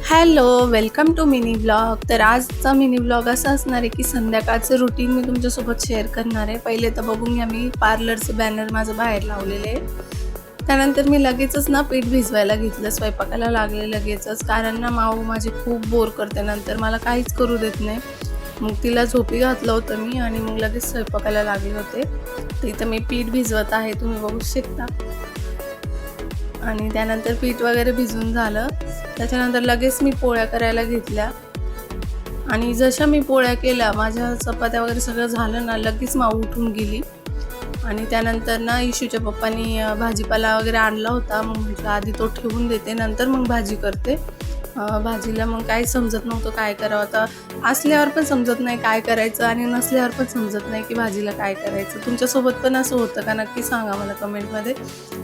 Hello, welcome to mini blog. तर आजचा mini blog असा असणार आहे की संध्याकाळचं रुटीन मी तुमच्यासोबत शेअर करणार आहे. पहिले तर बघून घ्या, मी पार्लरचं बॅनर माझं बाहेर लावलेले आहे. त्यानंतर मी लगेचच ना पीठ भिजवायला घेतलं, स्वयंपाकाला लागले लगेचच. कारण ना माऊ माझी खूप बोर करते, नंतर मला काहीच करू देत नाही. मग तिला झोपी घातलं होतं मी आणि मग लगेच स्वयंपाकाला लागले होते. तर इथं मी पीठ भिजवत आहे, तुम्ही बघू शकता. आणि त्यानंतर पीठ वगैरे भिजून झालं, त्याच्यानंतर लगेच मी पोळ्या करायला घेतल्या. आणि जशा मी पोळ्या केल्या, माझ्या चपात्या वगैरे सगळं झालं ना, लगेच माऊ उठून गेली. आणि त्यानंतर ना इशूच्या पप्पांनी भाजीपाला वगैरे आणला होता. मग म्हटलं आधी तो ठेवून देते, नंतर मग भाजी करते. भाजीला मग काही समजत नव्हतं काय करावं. आता असल्यावर पण समजत नाही काय करायचं आणि नसल्यावर पण समजत नाही की भाजीला काय करायचं. तुमच्यासोबत पण असं होतं का? नक्की सांगा मला कमेंटमध्ये.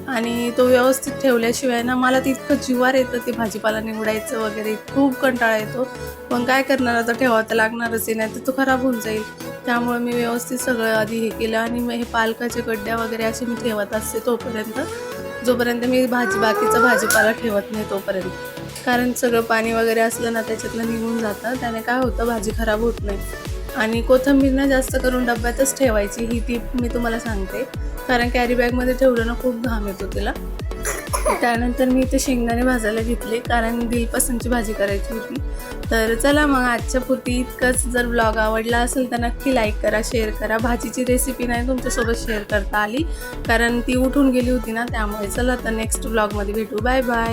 आणि तो व्यवस्थित ठेवल्याशिवाय ना मला तितकं जिवार येतं ते भाजीपाला निवडायचं वगैरे, खूप कंटाळा येतो. पण काय करणार, आता ठेवावं तर लागणारच आहे, नाही तर तो खराब होऊन जाईल. त्यामुळे मी व्यवस्थित सगळं आधी हे केलं. आणि मग हे पालकाच्या गड्ड्या वगैरे असे मी ठेवत असते तोपर्यंत, जोपर्यंत मी बाकीचा भाजीपाला ठेवत नाही तोपर्यंत. कारण सगळं पाणी वगैरे असलं ना त्याच्यातलं निघून जातं, त्याने काय होतं भाजी खराब होत नाही. आणि कोथिंबीर ना जास्त करून डब्यातच ठेवायची, ही टीप मी तुम्हाला सांगते. कारण कॅरी बॅगमध्ये ठेवलं ना खूप घाम येतो तिला. त्यानंतर मी इथे शेंगदाणे भाजायला घेतले, कारण दिलपसंतची भाजी करायची होती. तर चला मग आजच्या पुरती इतकंच. जर ब्लॉग आवडला असेल तर नक्की लाईक करा, शेअर करा. भाजीची रेसिपी नाही तुमच्यासोबत शेअर करता आली, कारण ती उठून गेली होती ना, त्यामुळे. चला तर नेक्स्ट ब्लॉगमध्ये भेटू. Bye bye.